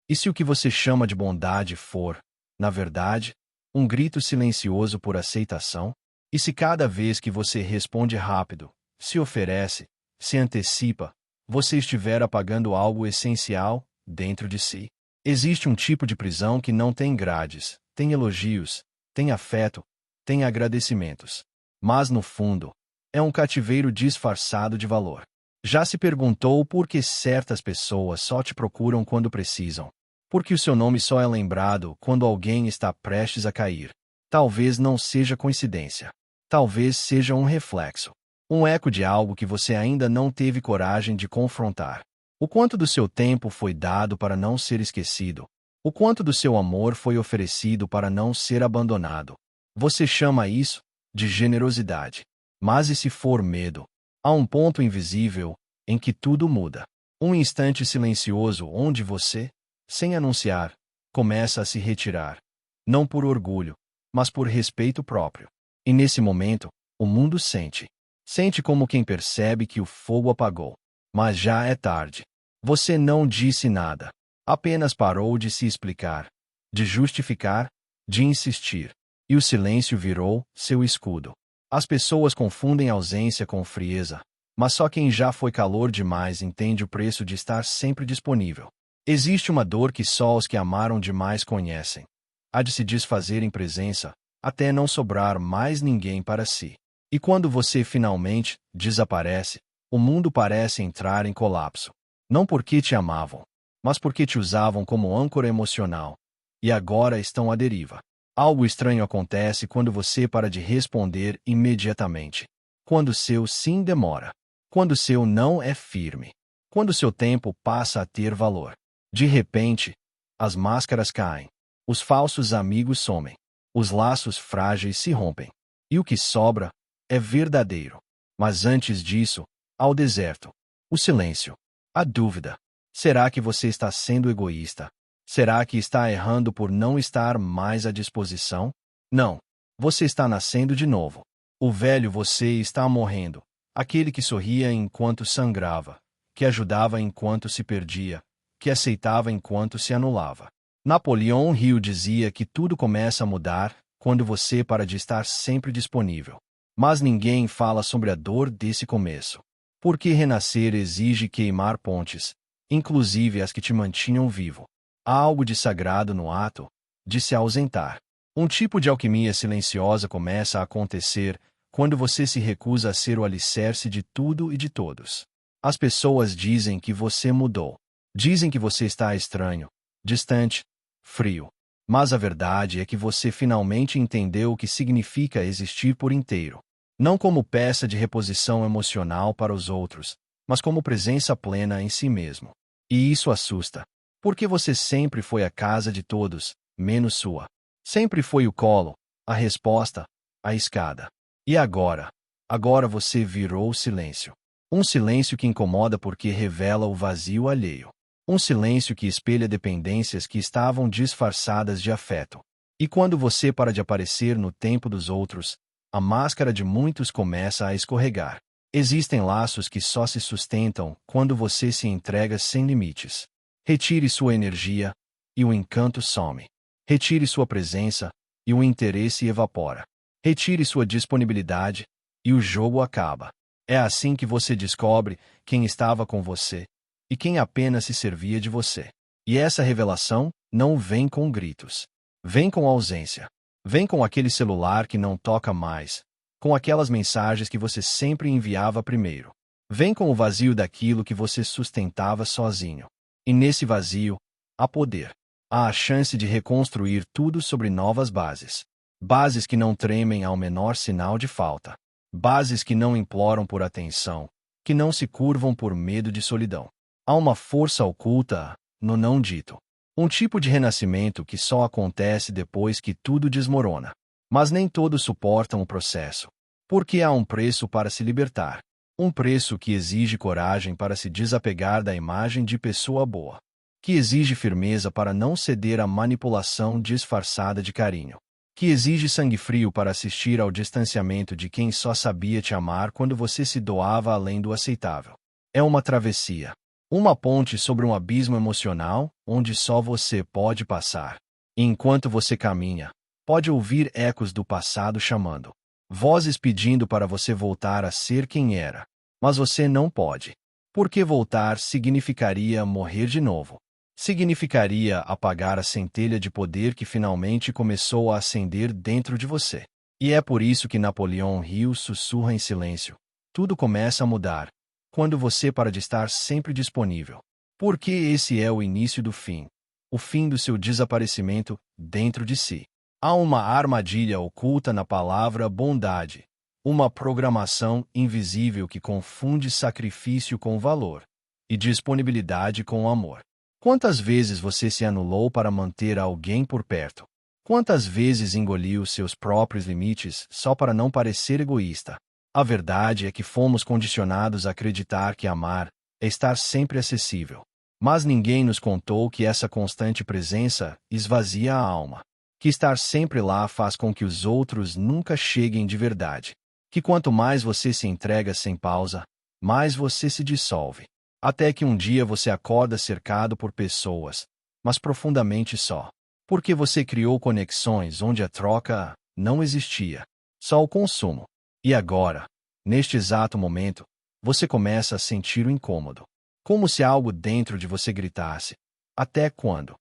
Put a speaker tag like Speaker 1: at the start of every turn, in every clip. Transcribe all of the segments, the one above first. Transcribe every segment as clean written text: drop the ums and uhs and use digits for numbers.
Speaker 1: E se o que você chama de bondade for, na verdade, um grito silencioso por aceitação? E se cada vez que você responde rápido, se oferece, se antecipa, você estiver apagando algo essencial dentro de si? Existe um tipo de prisão que não tem grades, tem elogios, tem afeto, tem agradecimentos. Mas, no fundo, é um cativeiro disfarçado de valor. Já se perguntou por que certas pessoas só te procuram quando precisam? Porque o seu nome só é lembrado quando alguém está prestes a cair. Talvez não seja coincidência. Talvez seja um reflexo. Um eco de algo que você ainda não teve coragem de confrontar. O quanto do seu tempo foi dado para não ser esquecido? O quanto do seu amor foi oferecido para não ser abandonado? Você chama isso de generosidade. Mas e se for medo? Há um ponto invisível em que tudo muda. Um instante silencioso onde você, sem anunciar, começa a se retirar. Não por orgulho, mas por respeito próprio. E nesse momento, o mundo sente. Sente como quem percebe que o fogo apagou. Mas já é tarde. Você não disse nada. Apenas parou de se explicar, de justificar, de insistir. E o silêncio virou seu escudo. As pessoas confundem ausência com frieza, mas só quem já foi calor demais entende o preço de estar sempre disponível. Existe uma dor que só os que amaram demais conhecem. A de se desfazer em presença, até não sobrar mais ninguém para si. E quando você finalmente desaparece, o mundo parece entrar em colapso. Não porque te amavam, mas porque te usavam como âncora emocional. E agora estão à deriva. Algo estranho acontece quando você para de responder imediatamente. Quando seu sim demora. Quando seu não é firme. Quando seu tempo passa a ter valor. De repente, as máscaras caem. Os falsos amigos somem. Os laços frágeis se rompem. E o que sobra é verdadeiro. Mas antes disso, há o deserto. O silêncio. A dúvida. Será que você está sendo egoísta? Será que está errando por não estar mais à disposição? Não. Você está nascendo de novo. O velho você está morrendo. Aquele que sorria enquanto sangrava, que ajudava enquanto se perdia, que aceitava enquanto se anulava. Napoleão Hill dizia que tudo começa a mudar quando você para de estar sempre disponível. Mas ninguém fala sobre a dor desse começo. Porque renascer exige queimar pontes, inclusive as que te mantinham vivo. Há algo de sagrado no ato de se ausentar. Um tipo de alquimia silenciosa começa a acontecer quando você se recusa a ser o alicerce de tudo e de todos. As pessoas dizem que você mudou. Dizem que você está estranho, distante, frio. Mas a verdade é que você finalmente entendeu o que significa existir por inteiro. Não como peça de reposição emocional para os outros, mas como presença plena em si mesmo. E isso assusta. Porque você sempre foi a casa de todos, menos sua. Sempre foi o colo, a resposta, a escada. E agora? Agora você virou o silêncio. Um silêncio que incomoda porque revela o vazio alheio. Um silêncio que espelha dependências que estavam disfarçadas de afeto. E quando você para de aparecer no tempo dos outros, a máscara de muitos começa a escorregar. Existem laços que só se sustentam quando você se entrega sem limites. Retire sua energia, e o encanto some. Retire sua presença, e o interesse evapora. Retire sua disponibilidade, e o jogo acaba. É assim que você descobre quem estava com você, e quem apenas se servia de você. E essa revelação não vem com gritos. Vem com ausência. Vem com aquele celular que não toca mais, com aquelas mensagens que você sempre enviava primeiro. Vem com o vazio daquilo que você sustentava sozinho. E nesse vazio, há poder. Há a chance de reconstruir tudo sobre novas bases. Bases que não tremem ao menor sinal de falta. Bases que não imploram por atenção, que não se curvam por medo de solidão. Há uma força oculta no não dito. Um tipo de renascimento que só acontece depois que tudo desmorona. Mas nem todos suportam o processo. Porque há um preço para se libertar. Um preço que exige coragem para se desapegar da imagem de pessoa boa. Que exige firmeza para não ceder à manipulação disfarçada de carinho. Que exige sangue frio para assistir ao distanciamento de quem só sabia te amar quando você se doava além do aceitável. É uma travessia. Uma ponte sobre um abismo emocional onde só você pode passar. E enquanto você caminha, pode ouvir ecos do passado chamando. Vozes pedindo para você voltar a ser quem era. Mas você não pode. Porque voltar significaria morrer de novo. Significaria apagar a centelha de poder que finalmente começou a acender dentro de você. E é por isso que Napoleão Hill sussurra em silêncio. Tudo começa a mudar quando você para de estar sempre disponível. Porque esse é o início do fim. O fim do seu desaparecimento dentro de si. Há uma armadilha oculta na palavra bondade. Uma programação invisível que confunde sacrifício com valor e disponibilidade com amor. Quantas vezes você se anulou para manter alguém por perto? Quantas vezes engoliu seus próprios limites só para não parecer egoísta? A verdade é que fomos condicionados a acreditar que amar é estar sempre acessível. Mas ninguém nos contou que essa constante presença esvazia a alma. Que estar sempre lá faz com que os outros nunca cheguem de verdade. Que quanto mais você se entrega sem pausa, mais você se dissolve. Até que um dia você acorda cercado por pessoas, mas profundamente só. Porque você criou conexões onde a troca não existia, só o consumo. E agora, neste exato momento, você começa a sentir o incômodo. Como se algo dentro de você gritasse. Até quando?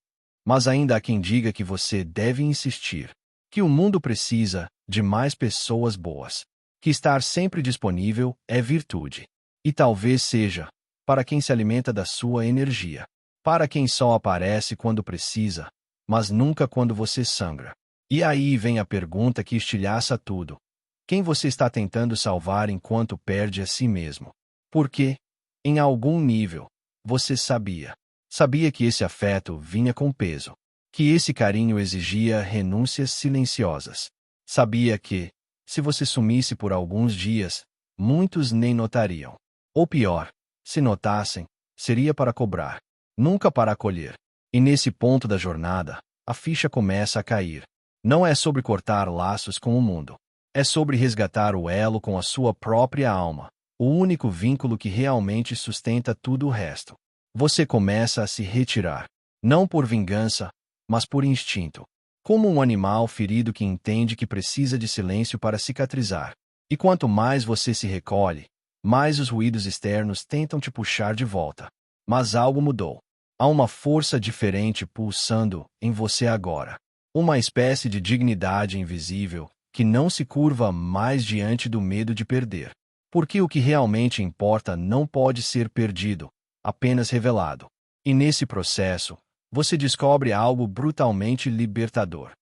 Speaker 1: Mas ainda há quem diga que você deve insistir. Que o mundo precisa de mais pessoas boas. Que estar sempre disponível é virtude. E talvez seja para quem se alimenta da sua energia. Para quem só aparece quando precisa, mas nunca quando você sangra. E aí vem a pergunta que estilhaça tudo. Quem você está tentando salvar enquanto perde a si mesmo? Porque, em algum nível, você sabia. Sabia que esse afeto vinha com peso. Que esse carinho exigia renúncias silenciosas. Sabia que, se você sumisse por alguns dias, muitos nem notariam. Ou pior, se notassem, seria para cobrar, nunca para acolher. E nesse ponto da jornada, a ficha começa a cair. Não é sobre cortar laços com o mundo. É sobre resgatar o elo com a sua própria alma, o único vínculo que realmente sustenta tudo o resto. Você começa a se retirar, não por vingança, mas por instinto. Como um animal ferido que entende que precisa de silêncio para cicatrizar. E quanto mais você se recolhe, mais os ruídos externos tentam te puxar de volta. Mas algo mudou. Há uma força diferente pulsando em você agora. Uma espécie de dignidade invisível que não se curva mais diante do medo de perder. Porque o que realmente importa não pode ser perdido, apenas revelado. E nesse processo, você descobre algo brutalmente libertador.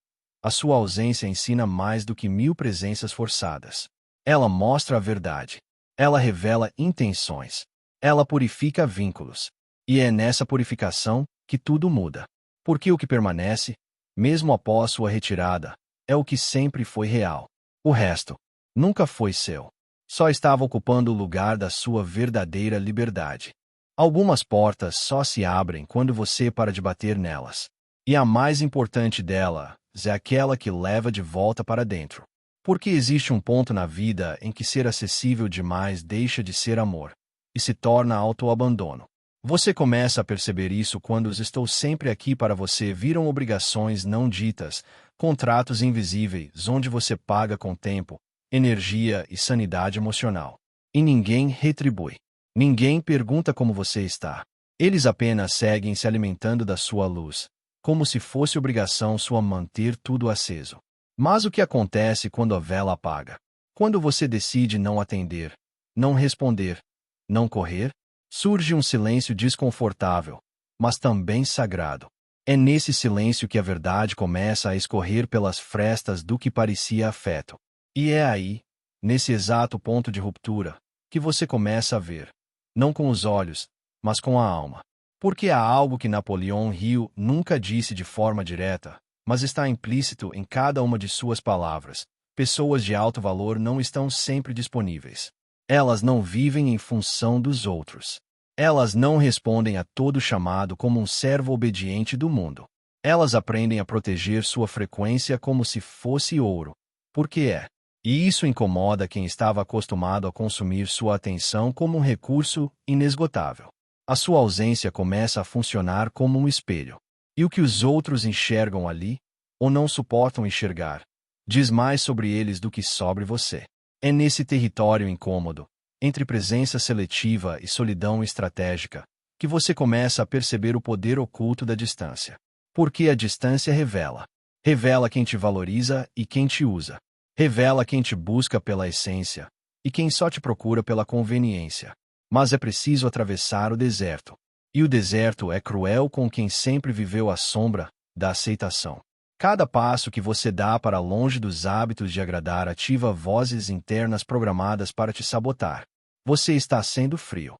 Speaker 1: A sua ausência ensina mais do que 1000 presenças forçadas. Ela mostra a verdade. Ela revela intenções. Ela purifica vínculos. E é nessa purificação que tudo muda. Porque o que permanece, mesmo após sua retirada, é o que sempre foi real. O resto nunca foi seu. Só estava ocupando o lugar da sua verdadeira liberdade. Algumas portas só se abrem quando você para de bater nelas. E a mais importante delas é aquela que leva de volta para dentro. Porque existe um ponto na vida em que ser acessível demais deixa de ser amor e se torna autoabandono. Você começa a perceber isso quando os "estou sempre aqui para você" viram obrigações não ditas, contratos invisíveis onde você paga com tempo, energia e sanidade emocional. E ninguém retribui. Ninguém pergunta como você está. Eles apenas seguem se alimentando da sua luz, como se fosse obrigação sua manter tudo aceso. Mas o que acontece quando a vela apaga? Quando você decide não atender, não responder, não correr? Surge um silêncio desconfortável, mas também sagrado. É nesse silêncio que a verdade começa a escorrer pelas frestas do que parecia afeto. E é aí, nesse exato ponto de ruptura, que você começa a ver, não com os olhos, mas com a alma. Porque há algo que Napoleão Hill nunca disse de forma direta, mas está implícito em cada uma de suas palavras. Pessoas de alto valor não estão sempre disponíveis. Elas não vivem em função dos outros. Elas não respondem a todo chamado como um servo obediente do mundo. Elas aprendem a proteger sua frequência como se fosse ouro. Porque é. E isso incomoda quem estava acostumado a consumir sua atenção como um recurso inesgotável. A sua ausência começa a funcionar como um espelho. E o que os outros enxergam ali, ou não suportam enxergar, diz mais sobre eles do que sobre você. É nesse território incômodo, entre presença seletiva e solidão estratégica, que você começa a perceber o poder oculto da distância. Porque a distância revela. Revela quem te valoriza e quem te usa. Revela quem te busca pela essência e quem só te procura pela conveniência. Mas é preciso atravessar o deserto. E o deserto é cruel com quem sempre viveu à sombra da aceitação. Cada passo que você dá para longe dos hábitos de agradar ativa vozes internas programadas para te sabotar. Você está sendo frio.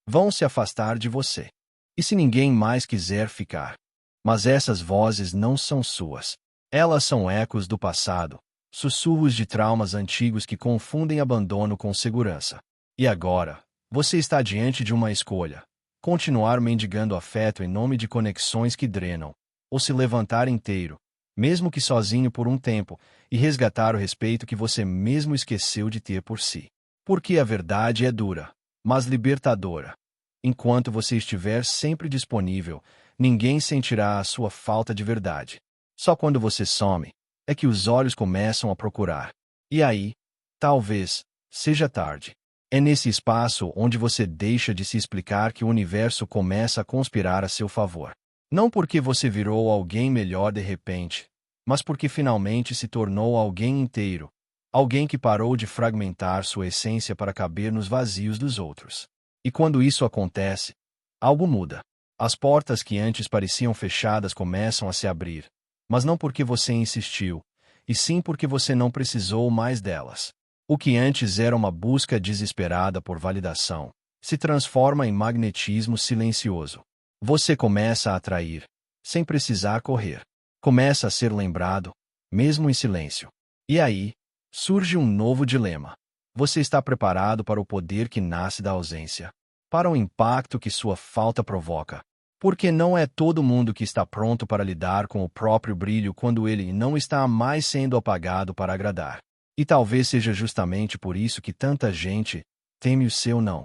Speaker 1: Vão se afastar de você. E se ninguém mais quiser ficar? Mas essas vozes não são suas. Elas são ecos do passado, sussurros de traumas antigos que confundem abandono com segurança. E agora, você está diante de uma escolha: continuar mendigando afeto em nome de conexões que drenam, ou se levantar inteiro, mesmo que sozinho por um tempo, e resgatar o respeito que você mesmo esqueceu de ter por si. Porque a verdade é dura, mas libertadora. Enquanto você estiver sempre disponível, ninguém sentirá a sua falta de verdade. Só quando você some, é que os olhos começam a procurar. E aí, talvez, seja tarde. É nesse espaço onde você deixa de se explicar que o universo começa a conspirar a seu favor. Não porque você virou alguém melhor de repente, mas porque finalmente se tornou alguém inteiro, alguém que parou de fragmentar sua essência para caber nos vazios dos outros. E quando isso acontece, algo muda. As portas que antes pareciam fechadas começam a se abrir, mas não porque você insistiu, e sim porque você não precisou mais delas. O que antes era uma busca desesperada por validação, se transforma em magnetismo silencioso. Você começa a atrair, sem precisar correr. Começa a ser lembrado, mesmo em silêncio. E aí, surge um novo dilema. Você está preparado para o poder que nasce da ausência? Para o impacto que sua falta provoca? Porque não é todo mundo que está pronto para lidar com o próprio brilho quando ele não está mais sendo apagado para agradar. E talvez seja justamente por isso que tanta gente teme o seu não.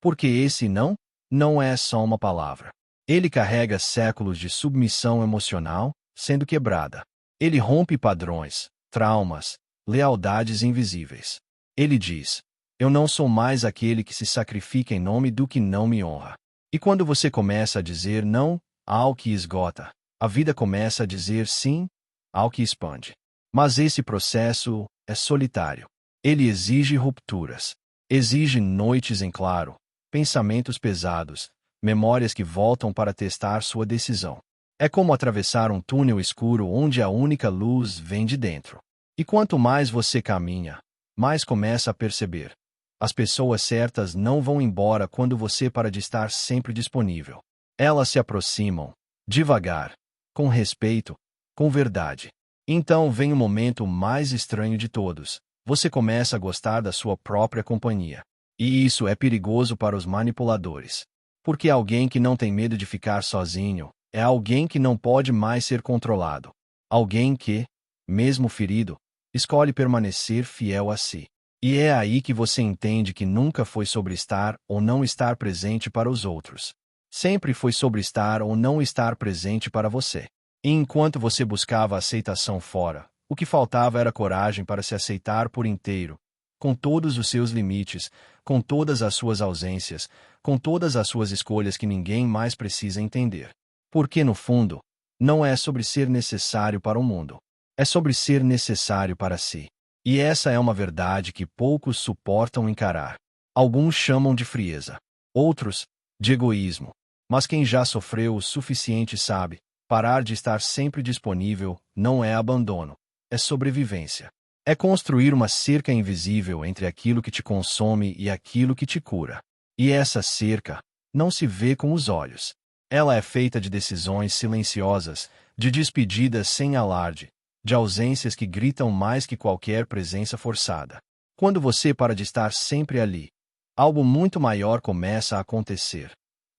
Speaker 1: Porque esse não é só uma palavra. Ele carrega séculos de submissão emocional sendo quebrada. Ele rompe padrões, traumas, lealdades invisíveis. Ele diz: eu não sou mais aquele que se sacrifica em nome do que não me honra. E quando você começa a dizer não ao que esgota, a vida começa a dizer sim ao que expande. Mas esse processo é solitário. Ele exige rupturas. Exige noites em claro, pensamentos pesados, memórias que voltam para testar sua decisão. É como atravessar um túnel escuro onde a única luz vem de dentro. E quanto mais você caminha, mais começa a perceber: as pessoas certas não vão embora quando você para de estar sempre disponível. Elas se aproximam, devagar, com respeito, com verdade. Então vem o momento mais estranho de todos. Você começa a gostar da sua própria companhia. E isso é perigoso para os manipuladores. Porque alguém que não tem medo de ficar sozinho é alguém que não pode mais ser controlado. Alguém que, mesmo ferido, escolhe permanecer fiel a si. E é aí que você entende que nunca foi sobre estar ou não estar presente para os outros. Sempre foi sobre estar ou não estar presente para você. E enquanto você buscava aceitação fora, o que faltava era coragem para se aceitar por inteiro, com todos os seus limites, com todas as suas ausências, com todas as suas escolhas que ninguém mais precisa entender. Porque, no fundo, não é sobre ser necessário para o mundo. É sobre ser necessário para si. E essa é uma verdade que poucos suportam encarar. Alguns chamam de frieza. Outros, de egoísmo. Mas quem já sofreu o suficiente sabe: parar de estar sempre disponível não é abandono. É sobrevivência. É construir uma cerca invisível entre aquilo que te consome e aquilo que te cura. E essa cerca não se vê com os olhos. Ela é feita de decisões silenciosas, de despedidas sem alarde, de ausências que gritam mais que qualquer presença forçada. Quando você para de estar sempre ali, algo muito maior começa a acontecer.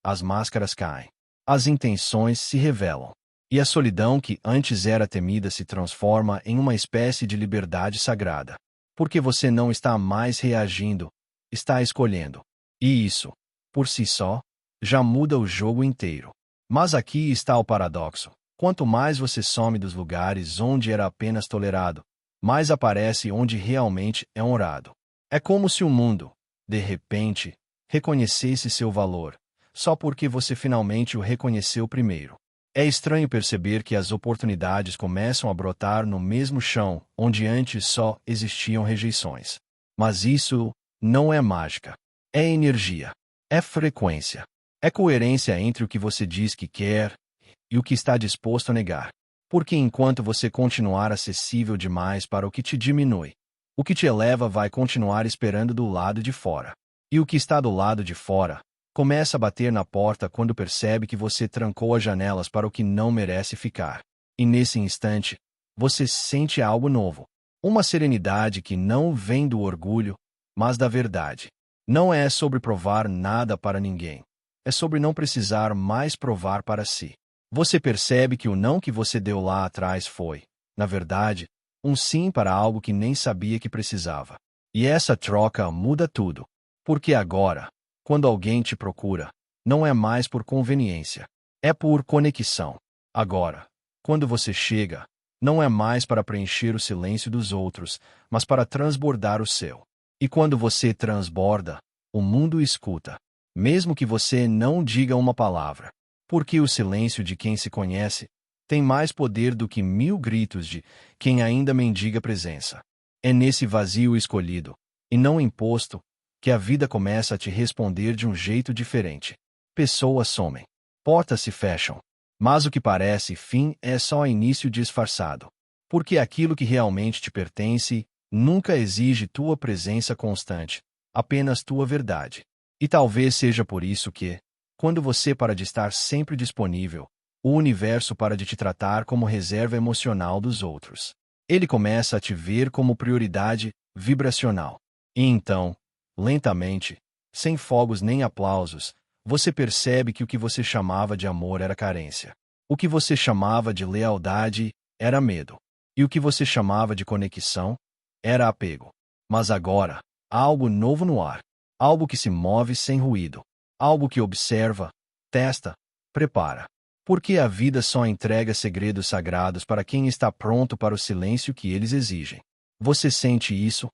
Speaker 1: As máscaras caem. As intenções se revelam. E a solidão que antes era temida se transforma em uma espécie de liberdade sagrada. Porque você não está mais reagindo, está escolhendo. E isso, por si só, já muda o jogo inteiro. Mas aqui está o paradoxo. Quanto mais você some dos lugares onde era apenas tolerado, mais aparece onde realmente é honrado. É como se o mundo, de repente, reconhecesse seu valor, só porque você finalmente o reconheceu primeiro. É estranho perceber que as oportunidades começam a brotar no mesmo chão onde antes só existiam rejeições. Mas isso não é mágica. É energia. É frequência. É coerência entre o que você diz que quer e o que está disposto a negar. Porque enquanto você continuar acessível demais para o que te diminui, o que te eleva vai continuar esperando do lado de fora. E o que está do lado de fora começa a bater na porta quando percebe que você trancou as janelas para o que não merece ficar. E nesse instante, você sente algo novo. Uma serenidade que não vem do orgulho, mas da verdade. Não é sobre provar nada para ninguém. É sobre não precisar mais provar para si. Você percebe que o não que você deu lá atrás foi, na verdade, um sim para algo que nem sabia que precisava. E essa troca muda tudo. Porque agora, quando alguém te procura, não é mais por conveniência, é por conexão. Agora, quando você chega, não é mais para preencher o silêncio dos outros, mas para transbordar o seu. E quando você transborda, o mundo escuta, mesmo que você não diga uma palavra. Porque o silêncio de quem se conhece tem mais poder do que 1000 gritos de quem ainda mendiga presença. É nesse vazio escolhido, e não imposto, que a vida começa a te responder de um jeito diferente. Pessoas somem. Portas se fecham. Mas o que parece fim é só início disfarçado. Porque aquilo que realmente te pertence nunca exige tua presença constante, apenas tua verdade. E talvez seja por isso que, quando você para de estar sempre disponível, o universo para de te tratar como reserva emocional dos outros. Ele começa a te ver como prioridade vibracional. E então, lentamente, sem fogos nem aplausos, você percebe que o que você chamava de amor era carência. O que você chamava de lealdade era medo. E o que você chamava de conexão era apego. Mas agora, há algo novo no ar. Algo que se move sem ruído. Algo que observa, testa, prepara. Porque a vida só entrega segredos sagrados para quem está pronto para o silêncio que eles exigem. Você sente isso?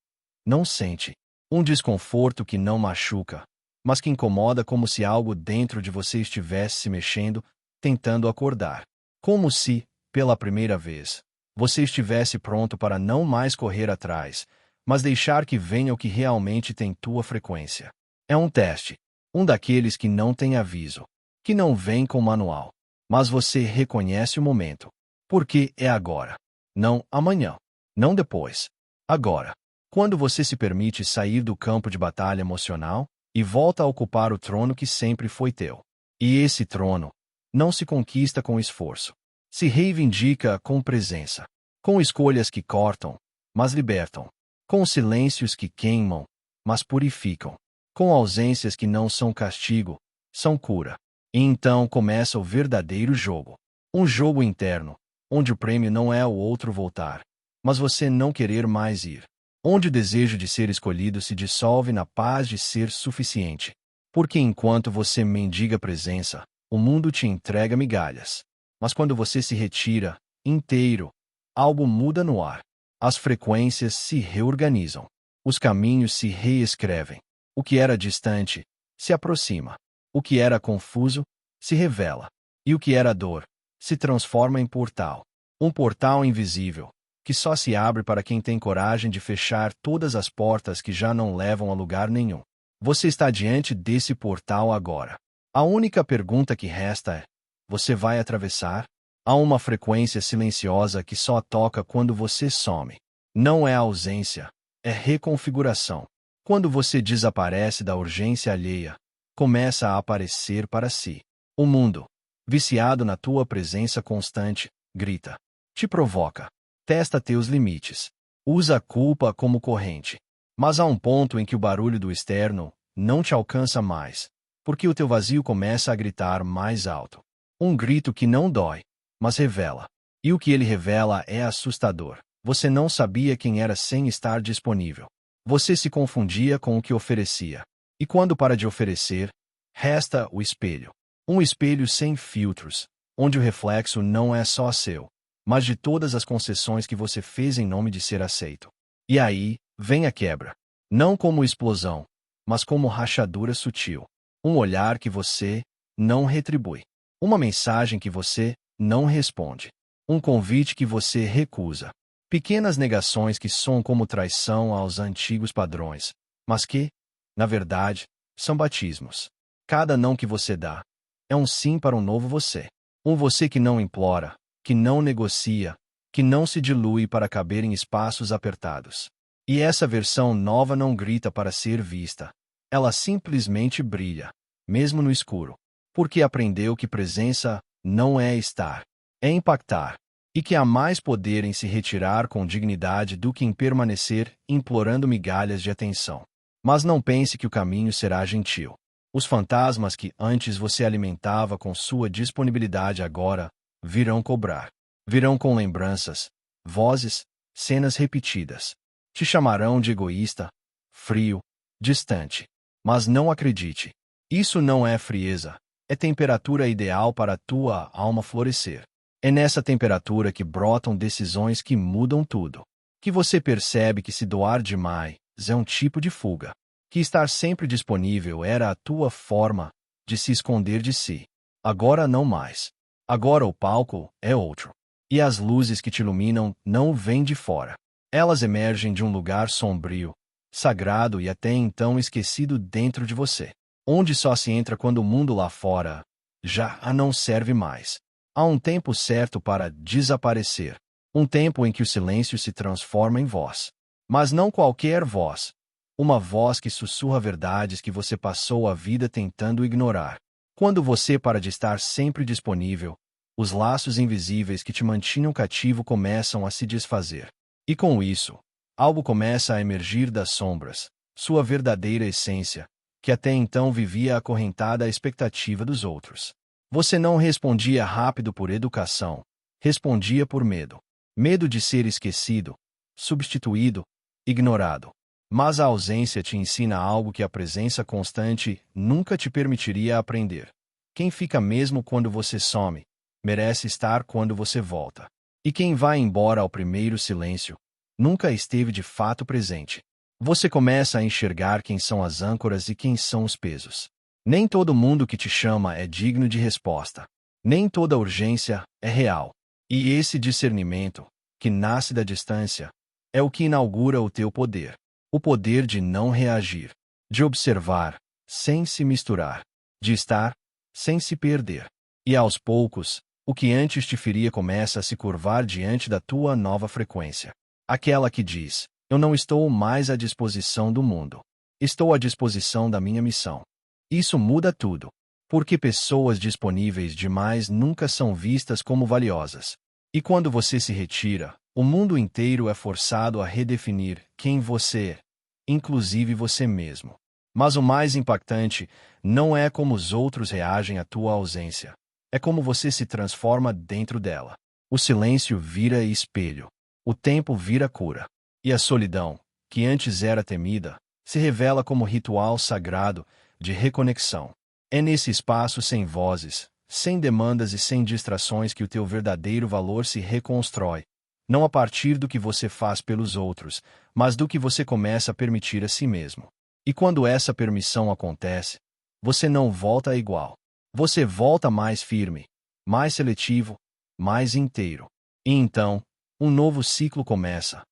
Speaker 1: Não sente. Um desconforto que não machuca, mas que incomoda como se algo dentro de você estivesse se mexendo, tentando acordar. Como se, pela primeira vez, você estivesse pronto para não mais correr atrás, mas deixar que venha o que realmente tem tua frequência. É um teste. Um daqueles que não tem aviso, que não vem com manual. Mas você reconhece o momento. Porque é agora. Não amanhã. Não depois. Agora. Quando você se permite sair do campo de batalha emocional e volta a ocupar o trono que sempre foi teu. E esse trono não se conquista com esforço. Se reivindica com presença. Com escolhas que cortam, mas libertam. Com silêncios que queimam, mas purificam. Com ausências que não são castigo, são cura. E então começa o verdadeiro jogo. Um jogo interno, onde o prêmio não é o outro voltar, mas você não querer mais ir. Onde o desejo de ser escolhido se dissolve na paz de ser suficiente. Porque enquanto você mendiga presença, o mundo te entrega migalhas. Mas quando você se retira, inteiro, algo muda no ar. As frequências se reorganizam. Os caminhos se reescrevem. O que era distante se aproxima. O que era confuso se revela. E o que era dor se transforma em portal. Um portal invisível, que só se abre para quem tem coragem de fechar todas as portas que já não levam a lugar nenhum. Você está diante desse portal agora. A única pergunta que resta é: você vai atravessar? Há uma frequência silenciosa que só toca quando você some. Não é ausência, é reconfiguração. Quando você desaparece da urgência alheia, começa a aparecer para si. O mundo, viciado na tua presença constante, grita, te provoca, testa teus limites, usa a culpa como corrente. Mas há um ponto em que o barulho do externo não te alcança mais, porque o teu vazio começa a gritar mais alto. Um grito que não dói, mas revela. E o que ele revela é assustador. Você não sabia quem era sem estar disponível. Você se confundia com o que oferecia. E quando para de oferecer, Resta o espelho. Um espelho sem filtros, onde o reflexo não é só seu, mas de todas as concessões que você fez em nome de ser aceito. E aí, vem a quebra. Não como explosão, mas como rachadura sutil. Um olhar que você não retribui. Uma mensagem que você não responde. Um convite que você recusa. Pequenas negações que soam como traição aos antigos padrões, mas que, na verdade, são batismos. Cada não que você dá é um sim para um novo você. Um você que não implora, que não negocia, que não se dilui para caber em espaços apertados. E essa versão nova não grita para ser vista. Ela simplesmente brilha, mesmo no escuro, porque aprendeu que presença não é estar, é impactar, e que há mais poder em se retirar com dignidade do que em permanecer implorando migalhas de atenção. Mas não pense que o caminho será gentil. Os fantasmas que antes você alimentava com sua disponibilidade agora virão cobrar. Virão com lembranças, vozes, cenas repetidas. Te chamarão de egoísta, frio, distante. Mas não acredite. Isso não é frieza. É temperatura ideal para a tua alma florescer. É nessa temperatura que brotam decisões que mudam tudo. Que você percebe que se doar demais é um tipo de fuga. Que estar sempre disponível era a tua forma de se esconder de si. Agora não mais. Agora o palco é outro. E as luzes que te iluminam não vêm de fora. Elas emergem de um lugar sombrio, sagrado e até então esquecido dentro de você. Onde só se entra quando o mundo lá fora já não serve mais. Há um tempo certo para desaparecer. Um tempo em que o silêncio se transforma em voz. Mas não qualquer voz. Uma voz que sussurra verdades que você passou a vida tentando ignorar. Quando você para de estar sempre disponível, os laços invisíveis que te mantinham cativo começam a se desfazer. E com isso, algo começa a emergir das sombras, sua verdadeira essência, que até então vivia acorrentada à expectativa dos outros. Você não respondia rápido por educação, respondia por medo. Medo de ser esquecido, substituído, ignorado. Mas a ausência te ensina algo que a presença constante nunca te permitiria aprender. Quem fica mesmo quando você some, merece estar quando você volta. E quem vai embora ao primeiro silêncio, nunca esteve de fato presente. Você começa a enxergar quem são as âncoras e quem são os pesos. Nem todo mundo que te chama é digno de resposta. Nem toda urgência é real. E esse discernimento, que nasce da distância, é o que inaugura o teu poder. O poder de não reagir, de observar, sem se misturar, de estar, sem se perder. E aos poucos, o que antes te feria começa a se curvar diante da tua nova frequência. Aquela que diz: eu não estou mais à disposição do mundo. Estou à disposição da minha missão. Isso muda tudo. Porque pessoas disponíveis demais nunca são vistas como valiosas. E quando você se retira, o mundo inteiro é forçado a redefinir quem você é, inclusive você mesmo. Mas o mais impactante não é como os outros reagem à tua ausência. É como você se transforma dentro dela. O silêncio vira espelho. O tempo vira cura. E a solidão, que antes era temida, se revela como ritual sagrado de reconexão. É nesse espaço sem vozes, sem demandas e sem distrações que o teu verdadeiro valor se reconstrói. Não a partir do que você faz pelos outros, mas do que você começa a permitir a si mesmo. E quando essa permissão acontece, você não volta igual. Você volta mais firme, mais seletivo, mais inteiro. E então, um novo ciclo começa,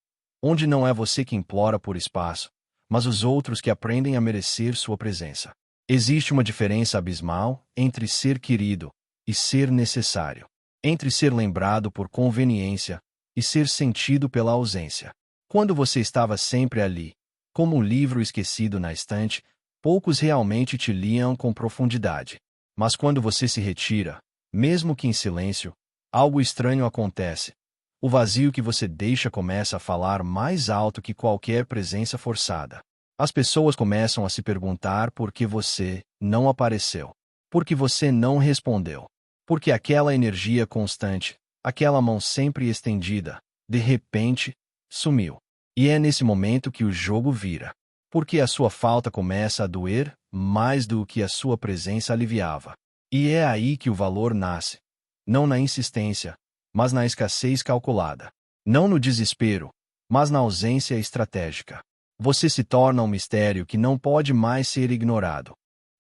Speaker 1: onde não é você que implora por espaço, mas os outros que aprendem a merecer sua presença. Existe uma diferença abismal entre ser querido e ser necessário, entre ser lembrado por conveniência e ser sentido pela ausência. Quando você estava sempre ali, como um livro esquecido na estante, poucos realmente te liam com profundidade. Mas quando você se retira, mesmo que em silêncio, algo estranho acontece. O vazio que você deixa começa a falar mais alto que qualquer presença forçada. As pessoas começam a se perguntar por que você não apareceu, por que você não respondeu, porque aquela energia constante, aquela mão sempre estendida, de repente, sumiu. E é nesse momento que o jogo vira. Porque a sua falta começa a doer mais do que a sua presença aliviava. E é aí que o valor nasce. Não na insistência, mas na escassez calculada. Não no desespero, mas na ausência estratégica. Você se torna um mistério que não pode mais ser ignorado.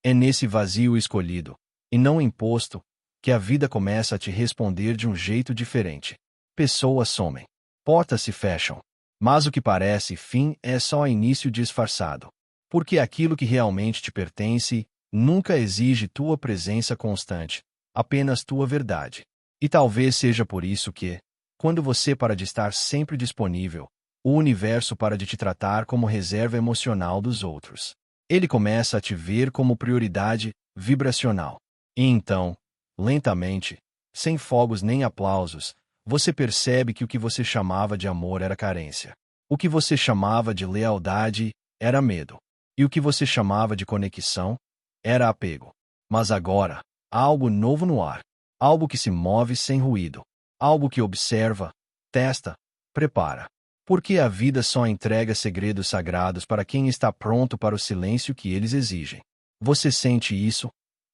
Speaker 1: É nesse vazio escolhido, e não imposto, que a vida começa a te responder de um jeito diferente. Pessoas somem. Portas se fecham. Mas o que parece fim é só início disfarçado. Porque aquilo que realmente te pertence nunca exige tua presença constante, apenas tua verdade. E talvez seja por isso que, quando você para de estar sempre disponível, o universo para de te tratar como reserva emocional dos outros. Ele começa a te ver como prioridade vibracional. E então, lentamente, sem fogos nem aplausos, você percebe que o que você chamava de amor era carência. O que você chamava de lealdade era medo. E o que você chamava de conexão era apego. Mas agora, há algo novo no ar. Algo que se move sem ruído. Algo que observa, testa, prepara. Porque a vida só entrega segredos sagrados para quem está pronto para o silêncio que eles exigem. Você sente isso?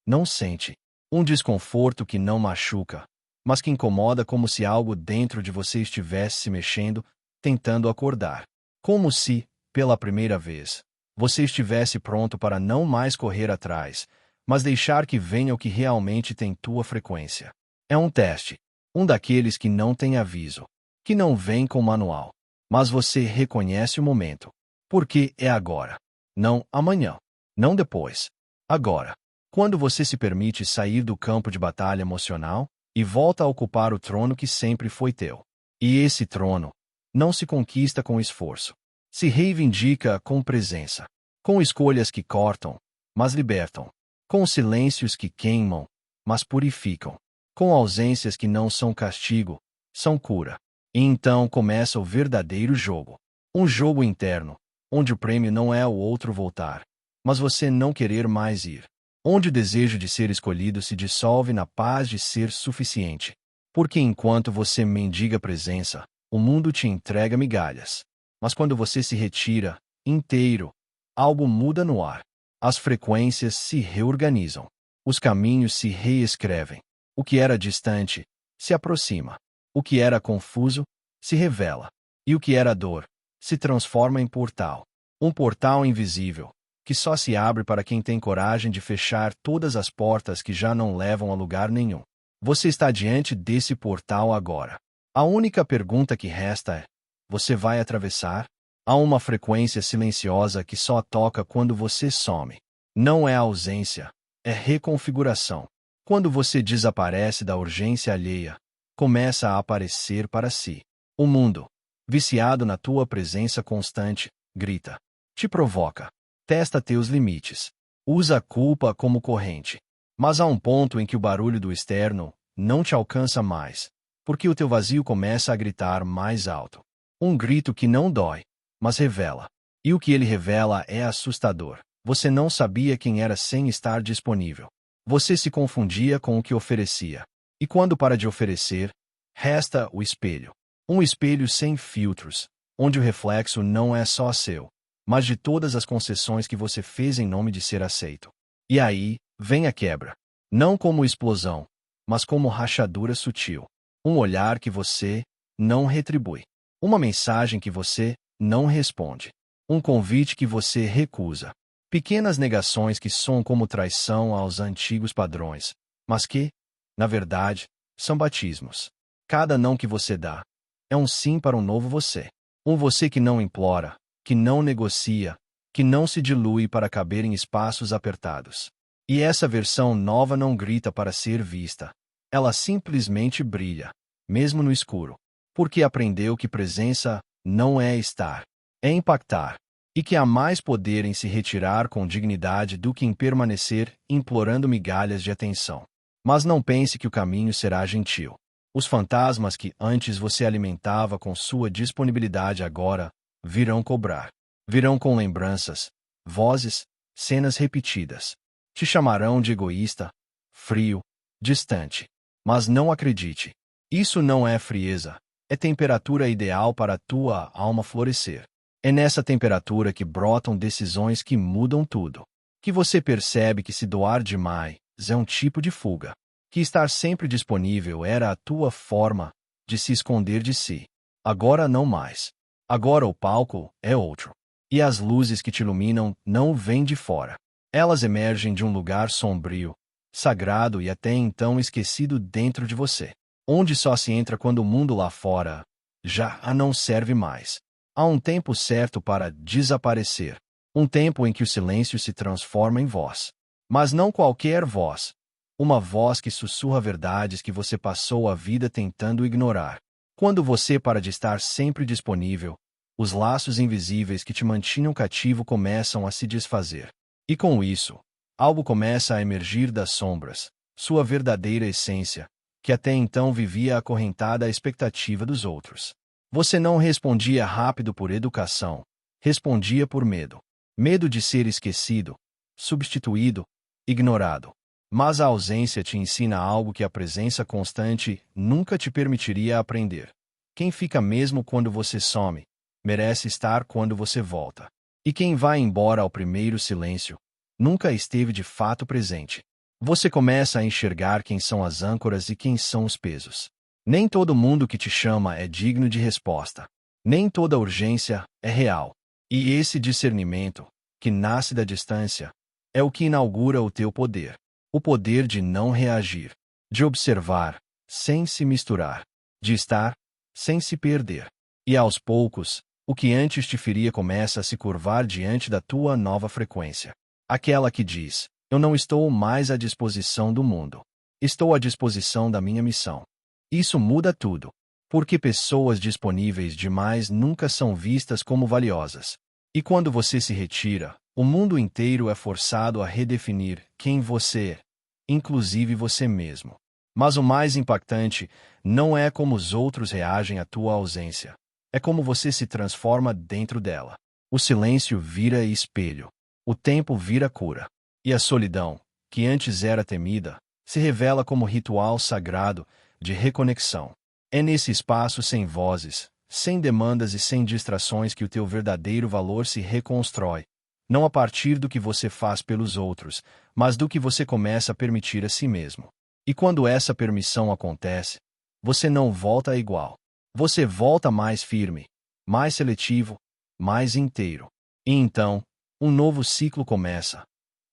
Speaker 1: Não sente. Um desconforto que não machuca, mas que incomoda, como se algo dentro de você estivesse se mexendo, tentando acordar. Como se, pela primeira vez, você estivesse pronto para não mais correr atrás, mas deixar que venha o que realmente tem tua frequência. É um teste. Um daqueles que não tem aviso. Que não vem com manual. Mas você reconhece o momento. Porque é agora. Não amanhã. Não depois. Agora. Quando você se permite sair do campo de batalha emocional e volta a ocupar o trono que sempre foi teu. E esse trono não se conquista com esforço. Se reivindica com presença. Com escolhas que cortam, mas libertam. Com silêncios que queimam, mas purificam. Com ausências que não são castigo, são cura. E então começa o verdadeiro jogo. Um jogo interno, onde o prêmio não é o outro voltar, mas você não querer mais ir. Onde o desejo de ser escolhido se dissolve na paz de ser suficiente. Porque enquanto você mendiga presença, o mundo te entrega migalhas. Mas quando você se retira, inteiro, algo muda no ar. As frequências se reorganizam. Os caminhos se reescrevem. O que era distante se aproxima. O que era confuso se revela. E o que era dor se transforma em portal. Um portal invisível, que só se abre para quem tem coragem de fechar todas as portas que já não levam a lugar nenhum. Você está diante desse portal agora. A única pergunta que resta é: você vai atravessar? Há uma frequência silenciosa que só toca quando você some. Não é ausência, é reconfiguração. Quando você desaparece da urgência alheia, começa a aparecer para si. O mundo, viciado na tua presença constante, grita. Te provoca. Testa teus limites. Usa a culpa como corrente. Mas há um ponto em que o barulho do externo não te alcança mais, porque o teu vazio começa a gritar mais alto. Um grito que não dói, mas revela. E o que ele revela é assustador. Você não sabia quem era sem estar disponível. Você se confundia com o que oferecia. E quando para de oferecer, resta o espelho. Um espelho sem filtros, onde o reflexo não é só seu, mas de todas as concessões que você fez em nome de ser aceito. E aí, vem a quebra. Não como explosão, mas como rachadura sutil. Um olhar que você não retribui. Uma mensagem que você não responde. Um convite que você recusa. Pequenas negações que soam como traição aos antigos padrões, mas que, na verdade, são batismos. Cada não que você dá é um sim para um novo você. Um você que não implora, que não negocia, que não se dilui para caber em espaços apertados. E essa versão nova não grita para ser vista. Ela simplesmente brilha, mesmo no escuro. Porque aprendeu que presença não é estar, é impactar. E que há mais poder em se retirar com dignidade do que em permanecer implorando migalhas de atenção. Mas não pense que o caminho será gentil. Os fantasmas que antes você alimentava com sua disponibilidade agora virão cobrar. Virão com lembranças, vozes, cenas repetidas. Te chamarão de egoísta, frio, distante. Mas não acredite. Isso não é frieza. É temperatura ideal para a tua alma florescer. É nessa temperatura que brotam decisões que mudam tudo. Que você percebe que se doar demais é um tipo de fuga. Que estar sempre disponível era a tua forma de se esconder de si. Agora não mais. Agora o palco é outro. E as luzes que te iluminam não vêm de fora. Elas emergem de um lugar sombrio, sagrado e até então esquecido dentro de você, onde só se entra quando o mundo lá fora já não serve mais. Há um tempo certo para desaparecer, um tempo em que o silêncio se transforma em voz. Mas não qualquer voz, uma voz que sussurra verdades que você passou a vida tentando ignorar. Quando você para de estar sempre disponível, os laços invisíveis que te mantinham cativo começam a se desfazer. E com isso, algo começa a emergir das sombras, sua verdadeira essência, que até então vivia acorrentada à expectativa dos outros. Você não respondia rápido por educação, respondia por medo. Medo de ser esquecido, substituído, ignorado. Mas a ausência te ensina algo que a presença constante nunca te permitiria aprender. Quem fica mesmo quando você some, merece estar quando você volta. E quem vai embora ao primeiro silêncio, nunca esteve de fato presente. Você começa a enxergar quem são as âncoras e quem são os pesos. Nem todo mundo que te chama é digno de resposta. Nem toda urgência é real. E esse discernimento, que nasce da distância, é o que inaugura o teu poder. O poder de não reagir, de observar, sem se misturar, de estar, sem se perder. E aos poucos, o que antes te feria começa a se curvar diante da tua nova frequência. Aquela que diz: eu não estou mais à disposição do mundo. Estou à disposição da minha missão. Isso muda tudo. Porque pessoas disponíveis demais nunca são vistas como valiosas. E quando você se retira, o mundo inteiro é forçado a redefinir quem você é, inclusive você mesmo. Mas o mais impactante não é como os outros reagem à tua ausência. É como você se transforma dentro dela. O silêncio vira espelho. O tempo vira cura. E a solidão, que antes era temida, se revela como ritual sagrado de reconexão. É nesse espaço sem vozes, sem demandas e sem distrações que o teu verdadeiro valor se reconstrói. Não a partir do que você faz pelos outros, mas do que você começa a permitir a si mesmo. E quando essa permissão acontece, você não volta igual. Você volta mais firme, mais seletivo, mais inteiro. E então, um novo ciclo começa,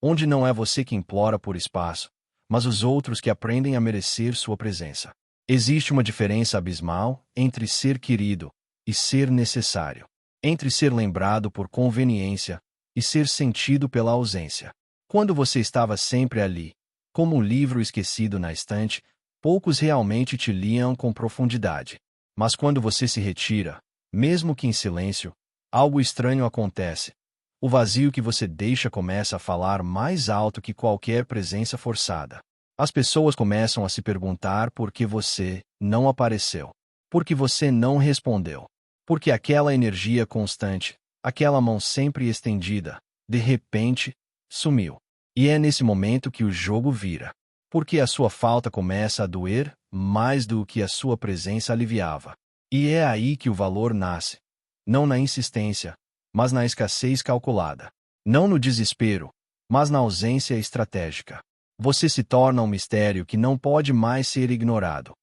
Speaker 1: onde não é você que implora por espaço, mas os outros que aprendem a merecer sua presença. Existe uma diferença abismal entre ser querido e ser necessário, entre ser lembrado por conveniência e ser sentido pela ausência. Quando você estava sempre ali, como um livro esquecido na estante, poucos realmente te liam com profundidade. Mas quando você se retira, mesmo que em silêncio, algo estranho acontece. O vazio que você deixa começa a falar mais alto que qualquer presença forçada. As pessoas começam a se perguntar por que você não apareceu, por que você não respondeu, porque aquela energia constante, aquela mão sempre estendida, de repente, sumiu. E é nesse momento que o jogo vira, porque a sua falta começa a doer mais do que a sua presença aliviava. E é aí que o valor nasce, não na insistência, mas na escassez calculada, não no desespero, mas na ausência estratégica. Você se torna um mistério que não pode mais ser ignorado.